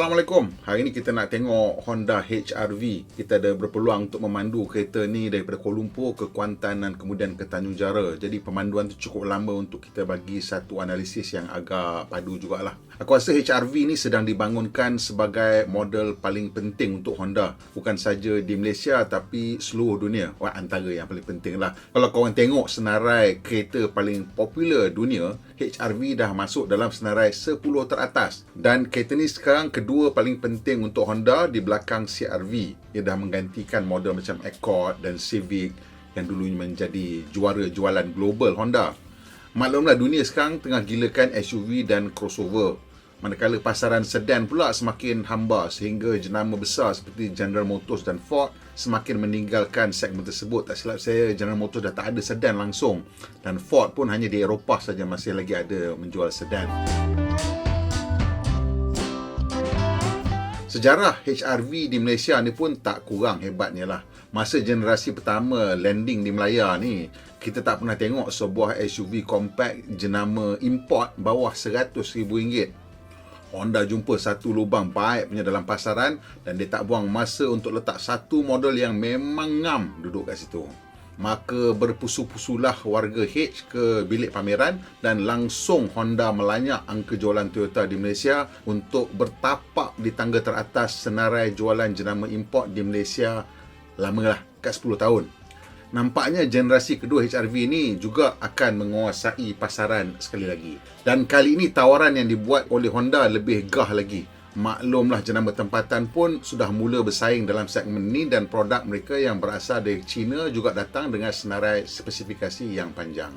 Assalamualaikum. Hari ini kita nak tengok Honda HR-V. Kita ada berpeluang untuk memandu kereta ni daripada Kuala Lumpur ke Kuantan dan kemudian ke Tanjung Jara. Jadi pemanduan tu cukup lama untuk kita bagi satu analisis yang agak padu jugalah. Aku rasa HR-V ni sedang dibangunkan sebagai model paling penting untuk Honda. Bukan saja di Malaysia tapi seluruh dunia. Antara yang paling penting lah. Kalau korang tengok senarai kereta paling popular dunia, HR-V dah masuk dalam senarai 10 teratas. Dan kereta ni sekarang kedua paling penting untuk Honda di belakang CR-V. Ia dah menggantikan model macam Accord dan Civic yang dulunya menjadi juara jualan global Honda. Maklumlah dunia sekarang tengah gilakan SUV dan crossover. Manakala pasaran sedan pula semakin hamba sehingga jenama besar seperti General Motors dan Ford semakin meninggalkan segmen tersebut. Tak silap saya, General Motors dah tak ada sedan langsung. Dan Ford pun hanya di Eropah saja masih lagi ada menjual sedan. Sejarah HR-V di Malaysia ni pun tak kurang hebatnya lah. Masa generasi pertama landing di Melaya ni, kita tak pernah tengok sebuah SUV compact jenama import bawah RM100,000. Honda jumpa satu lubang baik punya dalam pasaran dan dia tak buang masa untuk letak satu model yang memang ngam duduk kat situ. Maka berpusu-pusulah warga H ke bilik pameran dan langsung Honda melanyak angka jualan Toyota di Malaysia untuk bertapak di tangga teratas senarai jualan jenama import di Malaysia lamalah, kat 10 tahun. Nampaknya generasi kedua HR-V ni juga akan menguasai pasaran sekali lagi. Dan kali ini tawaran yang dibuat oleh Honda lebih gah lagi. Maklumlah jenama tempatan pun sudah mula bersaing dalam segmen ni dan produk mereka yang berasal dari China juga datang dengan senarai spesifikasi yang panjang.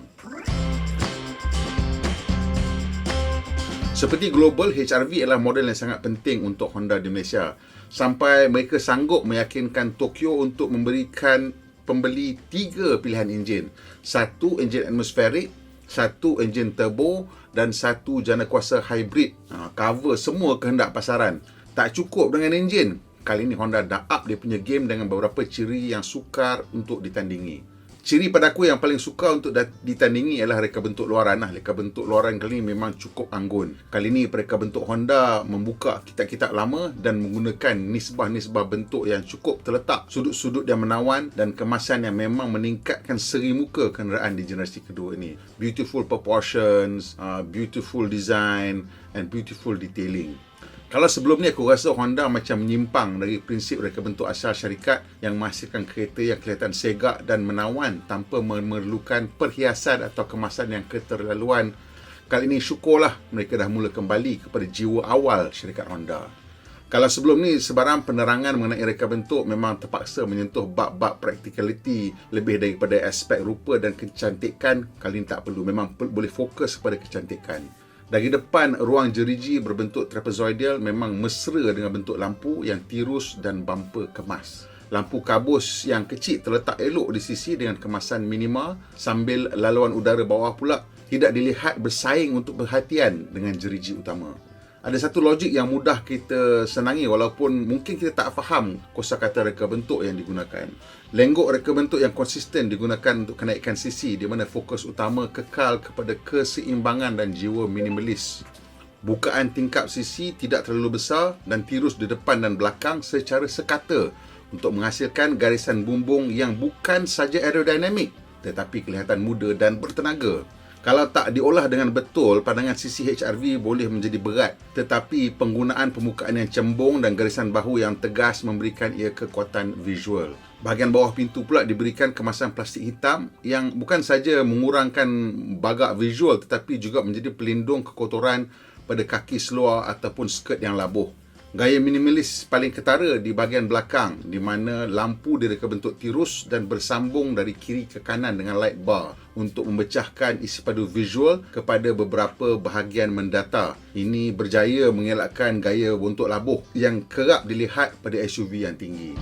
Seperti global, HR-V adalah model yang sangat penting untuk Honda di Malaysia. Sampai mereka sanggup meyakinkan Tokyo untuk memberikan pembeli 3 pilihan enjin. Satu enjin atmosferik, satu enjin turbo dan satu jana kuasa hybrid. Cover semua kehendak pasaran. Tak cukup dengan enjin. Kali ini Honda dah up dia punya game dengan beberapa ciri yang sukar untuk ditandingi. Ciri pada aku yang paling sukar untuk ditandingi ialah reka bentuk luaran. Reka bentuk luaran kali ini memang cukup anggun. Kali ini reka bentuk Honda membuka kitab-kitab lama dan menggunakan nisbah-nisbah bentuk yang cukup terletak, sudut-sudut yang menawan dan kemasan yang memang meningkatkan seri muka kenderaan di generasi kedua ini. Beautiful proportions, beautiful design and beautiful detailing. Kalau sebelum ni aku rasa Honda macam menyimpang dari prinsip reka bentuk asal syarikat yang menghasilkan kereta yang kelihatan segak dan menawan tanpa memerlukan perhiasan atau kemasan yang keterlaluan. Kali ini syukurlah mereka dah mula kembali kepada jiwa awal syarikat Honda. Kalau sebelum ni sebarang penerangan mengenai reka bentuk memang terpaksa menyentuh bab-bab practicality lebih daripada aspek rupa dan kecantikan, kali ini tak perlu. Memang boleh fokus kepada kecantikan. Dari depan, ruang jeriji berbentuk trapezoidal memang mesra dengan bentuk lampu yang tirus dan bumper kemas. Lampu kabus yang kecil terletak elok di sisi dengan kemasan minima sambil laluan udara bawah pula tidak dilihat bersaing untuk perhatian dengan jeriji utama. Ada satu logik yang mudah kita senangi walaupun mungkin kita tak faham kosakata reka bentuk yang digunakan. Lenggok reka bentuk yang konsisten digunakan untuk kenaikan sisi di mana fokus utama kekal kepada keseimbangan dan jiwa minimalis. Bukaan tingkap sisi tidak terlalu besar dan tirus di depan dan belakang secara sekata untuk menghasilkan garisan bumbung yang bukan saja aerodinamik tetapi kelihatan muda dan bertenaga. Kalau tak diolah dengan betul, pandangan sisi HR-V boleh menjadi berat. Tetapi penggunaan permukaan yang cembung dan garisan bahu yang tegas memberikan ia kekuatan visual. Bahagian bawah pintu pula diberikan kemasan plastik hitam yang bukan saja mengurangkan bagak visual tetapi juga menjadi pelindung kekotoran pada kaki seluar ataupun skirt yang labuh. Gaya minimalis paling ketara di bahagian belakang di mana lampu direka bentuk tirus dan bersambung dari kiri ke kanan dengan light bar untuk memecahkan isi padu visual kepada beberapa bahagian mendata. Ini berjaya mengelakkan gaya bontot labuh yang kerap dilihat pada SUV yang tinggi.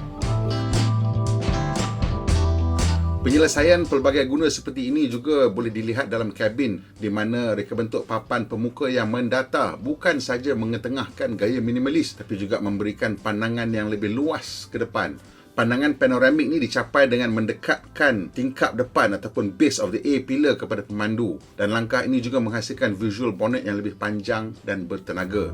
Penyelesaian pelbagai guna seperti ini juga boleh dilihat dalam kabin di mana reka bentuk papan pemuka yang mendata bukan saja mengetengahkan gaya minimalis tapi juga memberikan pandangan yang lebih luas ke depan. Pandangan panoramik ni dicapai dengan mendekatkan tingkap depan ataupun base of the A-pillar kepada pemandu dan langkah ini juga menghasilkan visual bonnet yang lebih panjang dan bertenaga.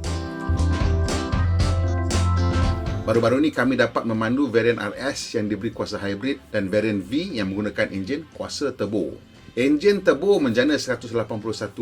Baru-baru ni kami dapat memandu varian RS yang diberi kuasa hybrid dan varian V yang menggunakan enjin kuasa turbo. Enjin turbo menjana 181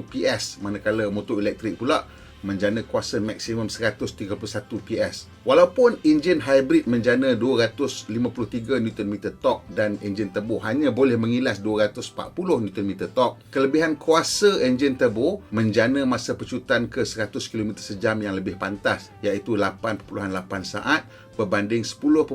PS, manakala motor elektrik pula menjana kuasa maksimum 131 PS. Walaupun enjin hybrid menjana 253 Nm torque dan enjin turbo hanya boleh mengilas 240 Nm torque, kelebihan kuasa enjin turbo menjana masa pecutan ke 100 km sejam yang lebih pantas, iaitu 8.8 saat berbanding 10.7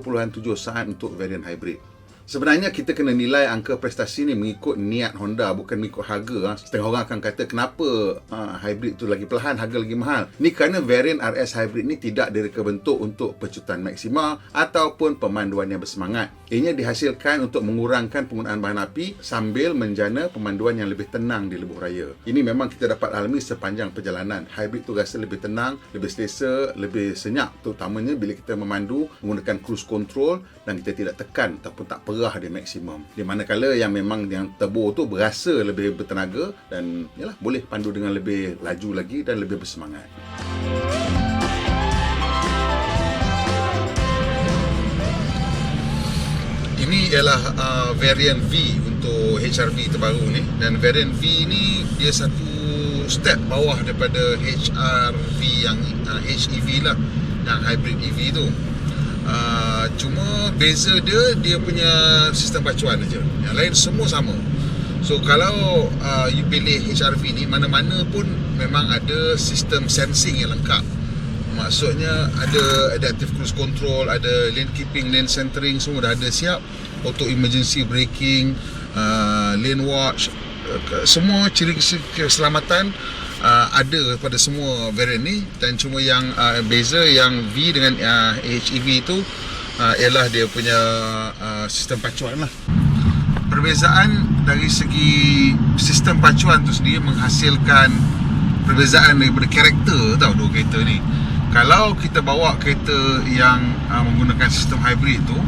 saat untuk varian hybrid. Sebenarnya kita kena nilai angka prestasi ni mengikut niat Honda, bukan mengikut harga. Setengah orang akan kata kenapa hybrid tu lagi perlahan, harga lagi mahal. Ni kerana varian RS hybrid ni tidak direka bentuk untuk pecutan maksima ataupun pemanduan yang bersemangat. Ianya dihasilkan untuk mengurangkan penggunaan bahan api sambil menjana pemanduan yang lebih tenang di lebuh raya. Ini memang kita dapat alami sepanjang perjalanan. Hybrid tu rasa lebih tenang, lebih selesa, lebih senyap, terutamanya bila kita memandu menggunakan cruise control dan kita tidak tekan ataupun tak perah di maksimum. Di manakala yang memang yang turbo tu berasa lebih bertenaga dan yalah, boleh pandu dengan lebih laju lagi dan lebih bersemangat. Ini ialah varian V untuk HR-V terbaru ni, dan varian V ni dia satu step bawah daripada HR-V yang HEV lah, yang hybrid EV tu. Cuma beza dia punya sistem pacuan aja. Yang lain semua sama. So kalau you pilih HR-V ni, mana-mana pun memang ada sistem sensing yang lengkap. Maksudnya ada adaptive cruise control, ada lane keeping, lane centering, semua dah ada siap. Auto emergency braking, lane watch, semua ciri keselamatan ada pada semua variant ni. Dan cuma yang beza yang V dengan HEV tu ialah dia punya sistem pacuan lah. Perbezaan dari segi sistem pacuan tu sendiri menghasilkan perbezaan daripada karakter tau dua kereta ni. Kalau kita bawa kereta yang menggunakan sistem hybrid tu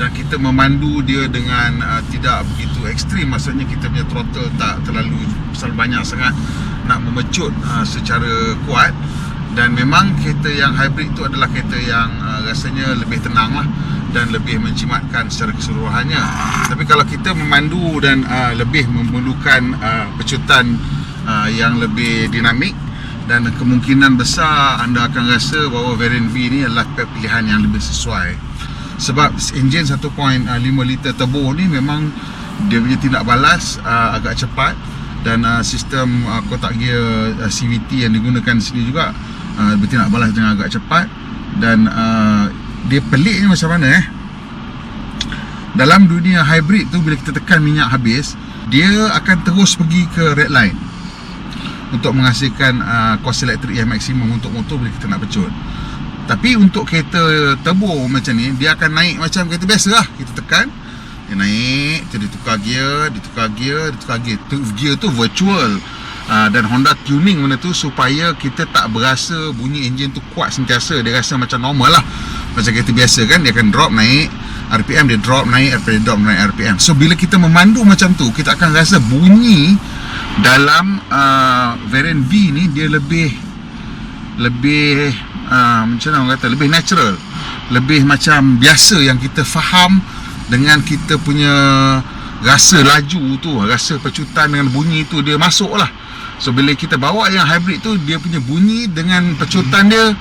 dan kita memandu dia dengan tidak begitu ekstrim, maksudnya kita punya throttle tak terlalu banyak sangat nak memecut secara kuat, dan memang kereta yang hybrid tu adalah kereta yang rasanya lebih tenang lah dan lebih menjimatkan secara keseluruhannya. Tapi kalau kita memandu dan lebih memerlukan pecutan yang lebih dinamik, dan kemungkinan besar anda akan rasa bahawa variant V ni adalah pilihan yang lebih sesuai. Sebab enjin 1.5 liter turbo ni memang dia punya tindak balas agak cepat, dan sistem kotak gear CVT yang digunakan di sini juga bertindak balas dengan agak cepat. Dan dia peliknya macam mana dalam dunia hybrid tu, bila kita tekan minyak habis, dia akan terus pergi ke red line untuk menghasilkan kuasa elektrik yang maksimum untuk motor bila kita nak pecut. Tapi untuk kereta turbo macam ni, dia akan naik macam kereta biasa lah. Kita tekan, dia naik, dia tukar gear, gear tu virtual. Dan Honda tuning benda tu supaya kita tak berasa bunyi enjin tu kuat sentiasa. Dia rasa macam normal lah, macam kereta biasa kan. Dia akan drop naik RPM, dia drop naik RPM, drop naik RPM. So bila kita memandu macam tu, kita akan rasa bunyi dalam variant V ni dia lebih macam mana orang kata, lebih natural, lebih macam biasa yang kita faham dengan kita punya rasa laju tu, rasa pecutan dengan bunyi tu dia masuk lah. So bila kita bawa yang hybrid tu, dia punya bunyi dengan pecutan dia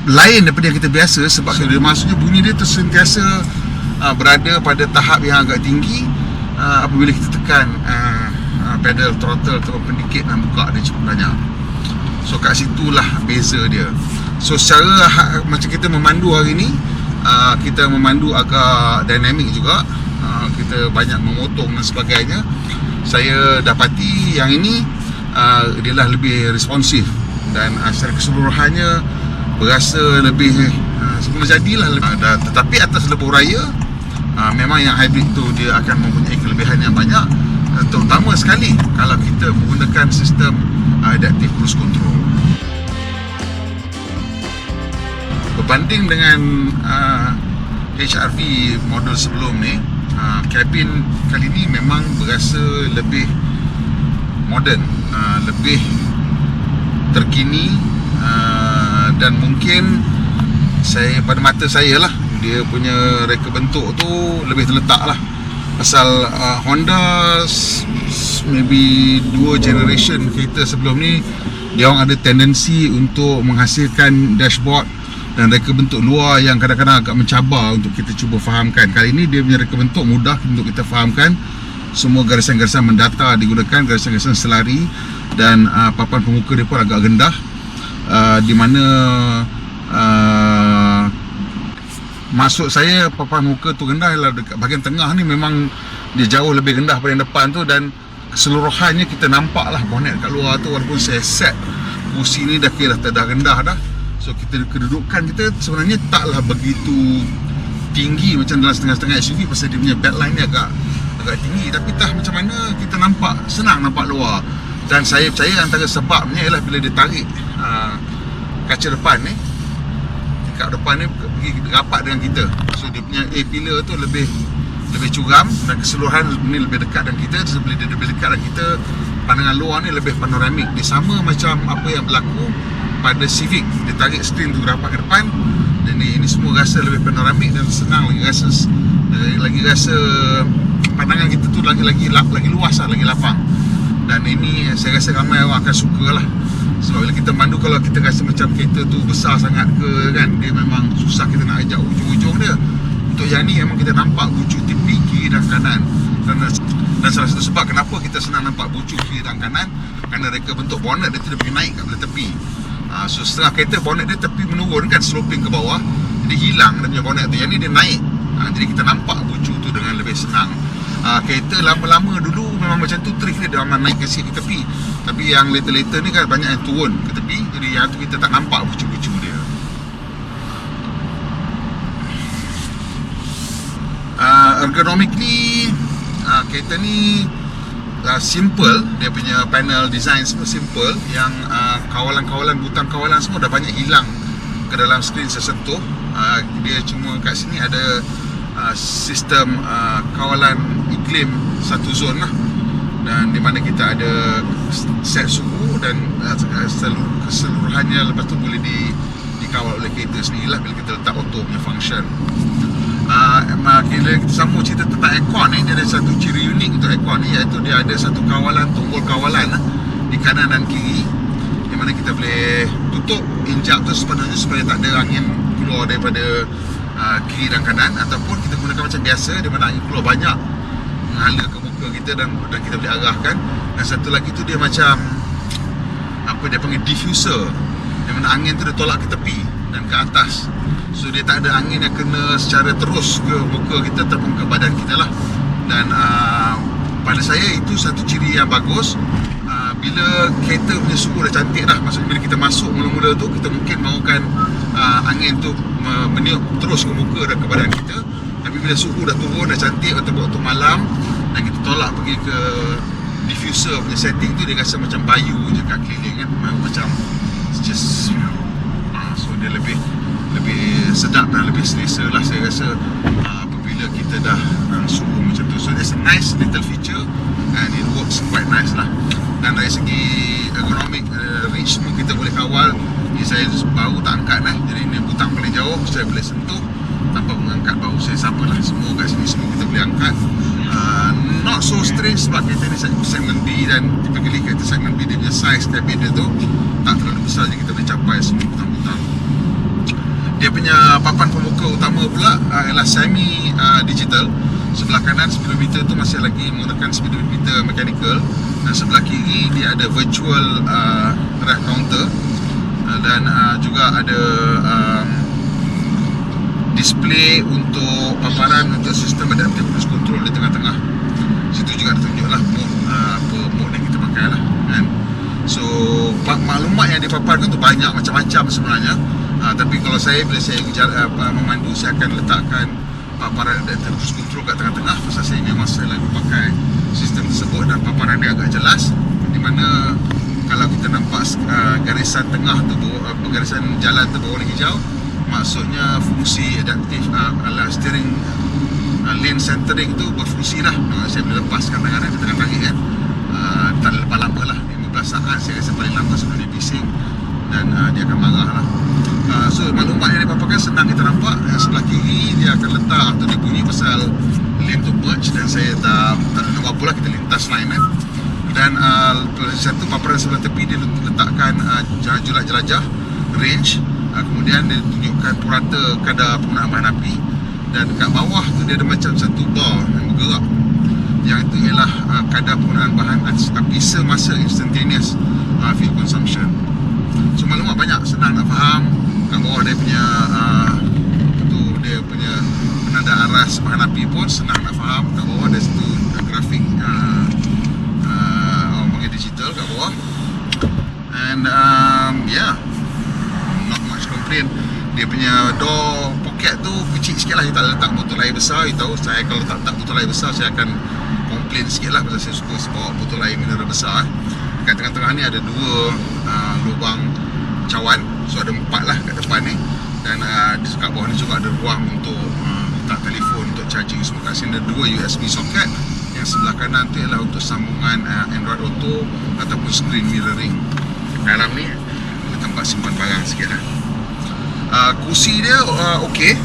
lain daripada yang kita biasa. Sebab dia maksudnya bunyi dia tu sentiasa berada pada tahap yang agak tinggi apabila kita tekan pedal throttle atau pendikit dan buka dia cukup banyak. So kat situlah beza dia. So secara macam kita memandu hari ni, kita memandu agak dynamic juga, kita banyak memotong dan sebagainya. Saya dapati yang ini dia lah lebih responsif, dan secara keseluruhannya berasa lebih semula jadilah lebih. Tetapi atas lebuh raya, memang yang hybrid tu dia akan mempunyai kelebihan yang banyak, terutama sekali kalau kita menggunakan sistem adaptive cruise control. Berbanding dengan HR-V model sebelum ni, kabin kali ni memang berasa lebih moden, lebih terkini, dan mungkin pada mata saya lah, dia punya reka bentuk tu lebih terletak lah. Pasal Honda maybe 2 generation kereta sebelum ni, dia orang ada tendensi untuk menghasilkan dashboard dan reka bentuk luar yang kadang-kadang agak mencabar untuk kita cuba fahamkan. Kali ini dia punya reka bentuk mudah untuk kita fahamkan. Semua garisan-garisan mendata digunakan, garisan-garisan selari, dan papan pemuka dia pun agak rendah, di mana maksud saya papan muka tu rendah ialah dekat bahagian tengah ni memang dia jauh lebih rendah pada yang depan tu, dan keseluruhannya kita nampak lah bonet kat luar tu. Walaupun saya set kursi ni dah kira dah rendah dah, so kedudukan kita sebenarnya taklah begitu tinggi macam dalam setengah-setengah SUV, pasal dia punya backline ni agak tinggi. Tapi macam mana kita nampak, senang nampak luar. Dan saya percaya antara sebabnya ialah bila dia tarik kaca depan ni, tingkap depan ni pergi rapat dengan kita, so dia punya A-pillar tu lebih curam, dan keseluruhan ni lebih dekat dengan kita. So bila dia lebih dekat dengan kita, pandangan luar ni lebih panoramik. Dia sama macam apa yang berlaku pada Civic, dia tarik skrin tu rapat ke depan, dan ini semua rasa lebih panoramik dan senang, lagi rasa pandangan kita tu lagi luas lah, lagi lapang. Dan ini saya rasa ramai orang akan suka lah. Sebab bila kita mandu, kalau kita rasa macam kereta tu besar sangat ke kan, dia memang susah kita nak ajak ujung-ujung dia. Untuk yang ni memang kita nampak bucu tepi kiri dan kanan. Dan salah satu sebab kenapa kita senang nampak bucu kiri dan kanan, kerana reka bentuk bonnet dia tu dia pergi naik kat belah tepi. So setengah kereta bonnet dia tepi menurun kan, sloping ke bawah, jadi hilang dia punya bonnet tu. Yang ni dia naik, jadi kita nampak bucu tu dengan lebih senang. Kereta lama-lama dulu memang macam tu, trik dia memang naik ke sikit ke tepi. Tapi yang later-later ni kan banyak yang turun ke tepi, jadi yang tu kita tak nampak bucu-bucu dia. Ergonomically kereta ni simple, dia punya panel design semua simple. Yang kawalan-kawalan, butang kawalan semua dah banyak hilang ke dalam skrin saya sentuh. Dia cuma kat sini ada sistem kawalan iklim satu zon lah, dan di mana kita ada set suhu, dan keseluruhannya lepas tu boleh dikawal oleh kereta sendiri lah bila kita letak auto punya function. Bila kita sambung cerita tentang aircon ni, dia ada satu ciri unik untuk aircon ni, iaitu dia ada satu kawalan, tunggul kawalan lah, di kanan dan kiri, di mana kita boleh tutup injak tu sepenuhnya supaya tak ada angin keluar daripada kiri dan kanan, ataupun kita gunakan macam biasa, di mana angin keluar banyak mengalir ke muka kita, dan kita boleh arahkan. Dan satu lagi tu dia macam apa dia panggil diffuser, di mana angin tu dia tolak ke tepi dan ke atas, so dia tak ada angin yang kena secara terus ke muka kita ataupun ke badan kita lah. Dan pada saya itu satu ciri yang bagus. Bila kereta punya suhu dah cantik dah, maksudnya bila kita masuk mula-mula tu, kita mungkin mahukan angin tu meniup terus ke muka dan ke badan kita. Tapi bila suhu dah turun, dah cantik, atau waktu malam, dan kita tolak pergi ke diffuser punya setting tu, dia rasa macam bayu je kat keliling kan, macam just so dia lebih sedap dan lebih selesa lah saya rasa apabila kita dah suhu macam tu. So there's a nice little feature and it works quite nice lah. Dan dari segi ergonomik, reach semua kita boleh kawal. Ni saya baru tak angkat jadi ini butang paling jauh saya boleh sentuh tanpa mengangkat bahu saya, sama lah. Semua kat sini semua kita boleh angkat. Not so strange sebab kereta ni segmen B, dan typically kereta segmen B dia punya size cabin dia tu tak terlalu besar, jadi kita boleh capai semua butang-butang. Dia punya papan pemuka utama pula ialah semi digital. Sebelah kanan speedometer tu masih lagi menggunakan speedometer mechanical, dan sebelah kiri dia ada virtual rev counter, dan juga ada display untuk paparan untuk sistem adaptive cruise control di tengah-tengah. Situ juga ditunjuklah mode yang kita pakai lah kan. So maklumat yang dipaparkan tu banyak macam-macam sebenarnya. Tapi kalau bila saya memandu, saya akan letakkan paparan adaptive cruise control kat tengah-tengah, pasal saya memang selalu pakai sistem tersebut, dan paparan dia agak jelas, di mana kalau kita nampak garisan tengah tu, garisan jalan tu berwarna hijau, maksudnya fungsi adaptif steering lane centering tu berfungsi lah. Saya boleh lepaskan tangan di tengah-tengah kan, tak lepas lama lah, 15 saat saya rasa paling lama sebelum dia bising. dan dia akan marah lah. So maklumat yang dipaparkan senang kita nampak. Yang sebelah kiri dia akan letak atau dia bunyi pasal lane to merge, dan saya tak nak buat apa lah, kita lintas line kan. Dan satu paparan sebelah tepi dia letakkan julat jelajah range, kemudian dia tunjukkan purata kadar penggunaan bahan api, dan dekat bawah tu dia ada macam satu bar yang bergerak, yang itu ialah kadar penggunaan bahan api semasa instantaneous fuel consumption. So maklumat banyak, senang nak faham. Kat bawah dia punya dia punya penanda aras bahan api pun senang nak faham. Kat bawah ada satu grafik orang panggil digital kat bawah. And yeah, not much complain. Dia punya door pocket tu kecil sikit lah, dia tak letak botol air besar. You tahu saya kalau letak botol air besar saya akan komplain sikit lah, pasal saya suka bawa botol air mineral besar. Dekat tengah-tengah ni ada dua lubang cawan, so ada 4 lah kat depan ni. Dan dekat bawah ni juga ada ruang untuk letak telefon, untuk charging semua. Kat sini ada 2 USB socket. Yang sebelah kanan tu ialah untuk sambungan Android Auto ataupun screen mirroring. Dalam ni ada tempat simpan barang sikit lah. Kursi dia okey,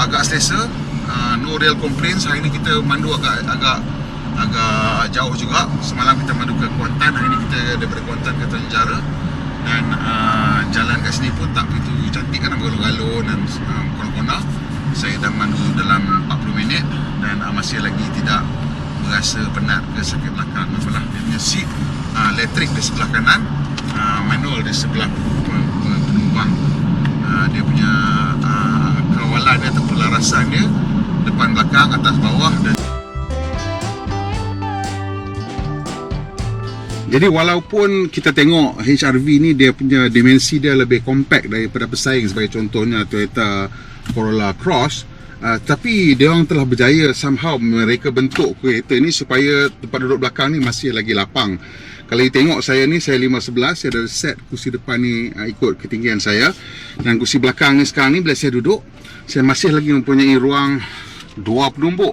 agak selesa, no real complaints. Hari ni kita mandu agak jauh juga. Semalam kita mandu ke Kuantan, hari ni kita daripada Kuantan ke Tanjara. Dan jalan kat sini pun tak begitu cantik kan, bergalon-galon dan kona-kona. Saya dah mandu dalam 40 minit dan masih lagi tidak berasa penat ke sakit belakang. Masalah dia punya seat elektrik di sebelah kanan, manual di sebelah penumpang. Dia punya kawalan dia atau pelarasan dia depan, belakang, atas, bawah. Dan jadi walaupun kita tengok HR-V ni dia punya dimensi dia lebih compact daripada pesaing sebagai contohnya Toyota Corolla Cross, tapi dia orang telah berjaya somehow mereka bentuk kereta ni supaya tempat duduk belakang ni masih lagi lapang. Kalau you tengok saya ni, saya 5'11", saya dah set kursi depan ni ikut ketinggian saya, dan kursi belakang ni sekarang ni bila saya duduk, saya masih lagi mempunyai ruang 2 penumbuk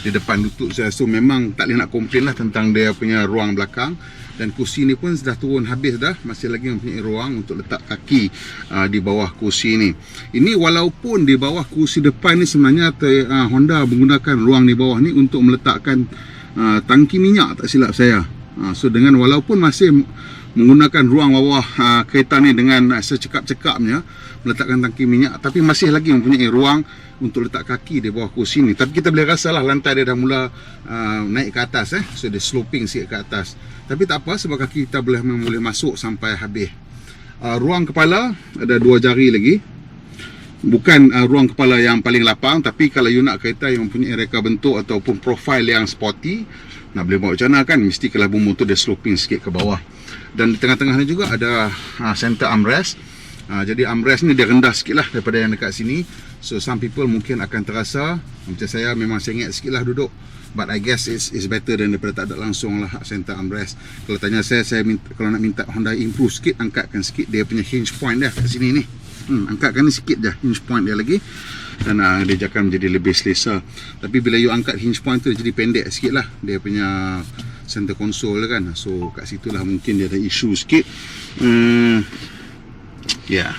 di depan lutut saya. So memang tak boleh nak komplain lah tentang dia punya ruang belakang. Dan kursi ni pun sudah turun habis dah, masih lagi mempunyai ruang untuk letak kaki di bawah kursi ni. Ini walaupun di bawah kursi depan ni sebenarnya Honda menggunakan ruang di bawah ni untuk meletakkan tangki minyak, tak silap saya. So dengan walaupun masih menggunakan ruang bawah kereta ni dengan secekap-cekapnya meletakkan tangki minyak, tapi masih lagi mempunyai ruang untuk letak kaki di bawah kursi ni. Tapi kita boleh rasa lah lantai dia dah mula naik ke atas, so dia sloping sikit ke atas. Tapi tak apa, sebab kaki kita boleh masuk sampai habis. Ruang kepala ada 2 jari lagi. Bukan ruang kepala yang paling lapang, tapi kalau you nak kereta yang mempunyai reka bentuk ataupun profil yang sporty, nak boleh bawa macam mana kan, mesti kelabu motor dia sloping sikit ke bawah. Dan di tengah-tengah ni juga ada center armrest. Jadi armrest ni dia rendah sikit lah daripada yang dekat sini. So some people mungkin akan terasa, macam saya memang sengit sikit lah duduk, but I guess it's better than daripada tak ada langsung lah center armrest. Kalau tanya saya minta, kalau nak minta Honda improve sikit, angkatkan sikit dia punya hinge point dia kat sini ni. Angkatkan ni sikit je hinge point dia lagi, dan dia akan menjadi lebih selesa. Tapi bila you angkat hinge point tu, dia jadi pendek sikit lah dia punya center console kan. So kat situ lah mungkin dia ada isu sikit. Ya,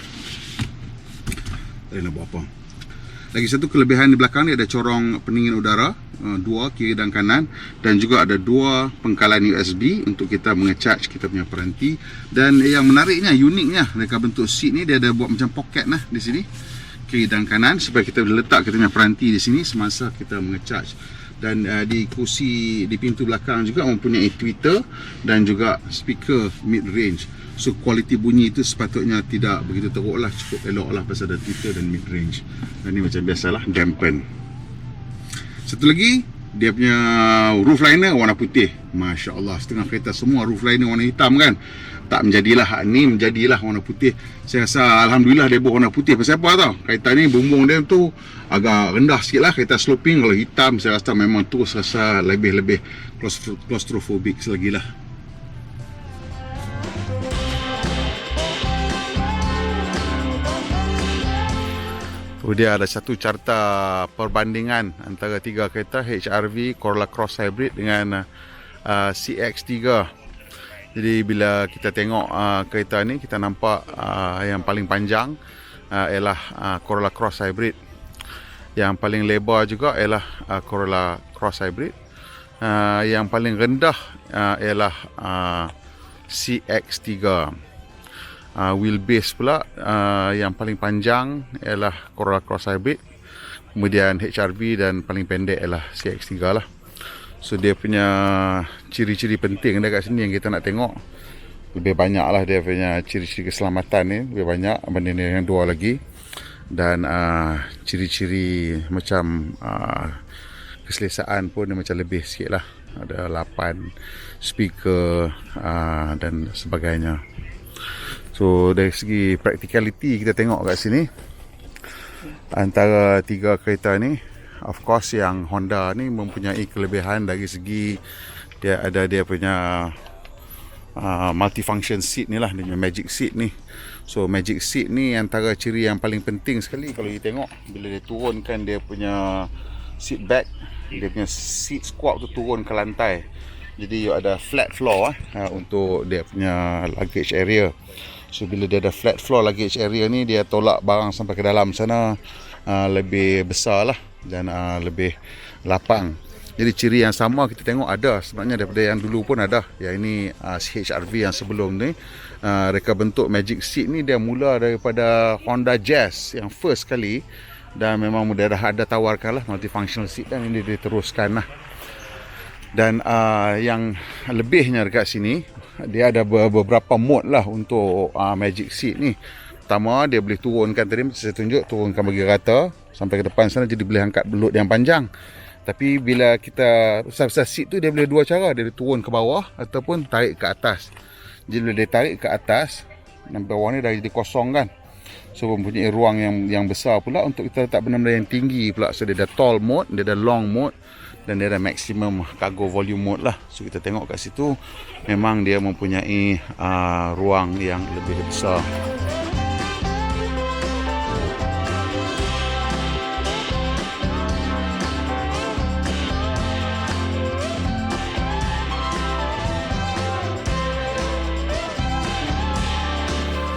tak nak buat apa. Lagi satu kelebihan di belakang ni, ada corong pendingin udara 2 kiri dan kanan, dan juga ada 2 pengkalan USB untuk kita mengecharge kita punya peranti. Dan yang menariknya, uniknya, mereka bentuk seat ni dia ada buat macam pocket lah di sini kiri dan kanan, supaya kita boleh letak kita punya peranti di sini semasa kita mengecharge. Dan di kursi di pintu belakang juga mempunyai tweeter dan juga speaker mid range. So kualiti bunyi itu sepatutnya tidak begitu teruk lah, cukup elok lah pasal ada tweeter dan mid range. Dan ni macam biasalah dampen. Satu lagi, dia punya roof liner warna putih. Masya Allah, setengah kereta semua roof liner warna hitam kan. Tak menjadilah, ni menjadilah warna putih. Saya rasa Alhamdulillah dia buat warna putih. Pasal apa tau, kereta ni bumbung dia tu agak rendah sikit lah, kereta sloping. Kalau hitam saya rasa memang terus rasa lebih claustrophobic selagi lah. Dia ada satu carta perbandingan antara 3 kereta HR-V, Corolla Cross Hybrid dengan CX-3. Jadi bila kita tengok kereta ni, kita nampak yang paling panjang ialah Corolla Cross Hybrid. Yang paling lebar juga ialah Corolla Cross Hybrid. Yang paling rendah ialah CX-3. Wheelbase pula yang paling panjang ialah Corolla Cross Hybrid, kemudian HRV, dan paling pendek ialah CX-3 lah. So dia punya ciri-ciri penting dekat sini yang kita nak tengok. Lebih banyak lah dia punya ciri-ciri keselamatan ni, lebih banyak berbanding yang dua lagi. Dan ciri-ciri macam keselesaan pun dia macam lebih sikit lah. Ada 8 speaker dan sebagainya. So dari segi practicality kita tengok kat sini, antara tiga kereta ni, of course yang Honda ni mempunyai kelebihan dari segi dia ada dia punya multifunction seat ni lah, dia punya magic seat ni. So magic seat ni antara ciri yang paling penting sekali kalau kita tengok. Bila dia turunkan dia punya seat back, dia punya seat squat tu turun ke lantai. Jadi ada flat floor untuk dia punya luggage area. So bila dia ada flat floor luggage area ni, dia tolak barang sampai ke dalam sana lebih besar lah dan lebih lapang. Jadi ciri yang sama kita tengok ada sebenarnya daripada yang dulu pun ada. Yang ini CHRV yang sebelum ni, reka bentuk magic seat ni dia mula daripada Honda Jazz yang first kali, dan memang dia dah ada tawarkan lah multifunctional seat, dan ini diteruskan lah. Dan yang lebihnya dekat sini, dia ada beberapa mode lah untuk magic seat ni. Pertama, dia boleh turunkan, tadi saya tunjuk, turunkan bagi rata sampai ke depan sana, jadi boleh angkat belut yang panjang. Tapi bila kita besar-besar seat tu, dia boleh dua cara, dia boleh turun ke bawah ataupun tarik ke atas. Jadi bila dia tarik ke atas, yang bawah ni dah jadi kosong kan. So mempunyai ruang yang besar pula untuk kita letak benda-benda yang tinggi pula. So dia ada tall mode, dia ada long mode, dan dia ada maximum cargo volume mode lah. So kita tengok kat situ, memang dia mempunyai ruang yang lebih besar.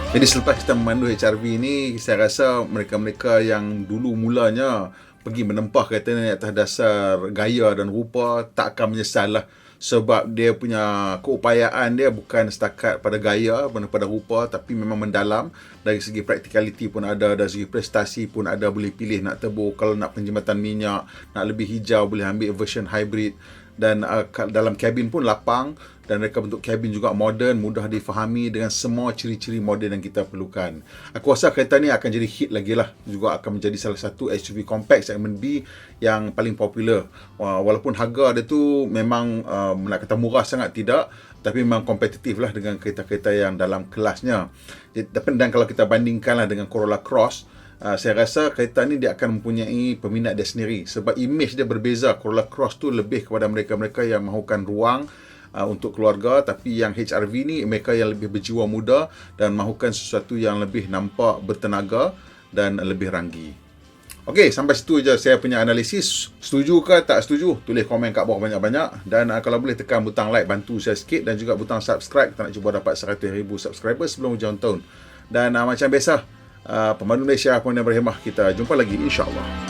Jadi selepas kita memandu HRV ni, saya rasa mereka-mereka yang dulu mulanya pergi menempah kereta ni atas dasar gaya dan rupa tak akan menyesal lah. Sebab dia punya keupayaan dia bukan setakat pada gaya, pada rupa, tapi memang mendalam. Dari segi practicality pun ada, dari segi prestasi pun ada. Boleh pilih nak turbo, kalau nak penjimatan minyak, nak lebih hijau boleh ambil version hybrid. Dan dalam kabin pun lapang, dan reka bentuk kabin juga moden, mudah difahami dengan semua ciri-ciri moden yang kita perlukan. Aku rasa kereta ni akan jadi hit lagi lah. Juga akan menjadi salah satu SUV compact segmen B yang paling popular. Walaupun harga dia tu memang nak kata murah sangat tidak, tapi memang kompetitif lah dengan kereta-kereta yang dalam kelasnya. Dan kalau kita bandingkan lah dengan Corolla Cross, saya rasa kereta ni dia akan mempunyai peminat dia sendiri. Sebab image dia berbeza. Corolla Cross tu lebih kepada mereka-mereka yang mahukan ruang untuk keluarga, tapi yang HRV ni mereka yang lebih berjiwa muda dan mahukan sesuatu yang lebih nampak bertenaga dan lebih ranggi. Okey, sampai situ je saya punya analisis. Setuju ke tak setuju? Tulis komen kat bawah banyak-banyak. Dan kalau boleh tekan butang like, bantu saya sikit. Dan juga butang subscribe. Kita nak cuba dapat 100,000 subscriber sebelum hujung tahun. Dan macam biasa, Pemandu Malaysia, Pemandu Berhemah, kita jumpa lagi insya-Allah.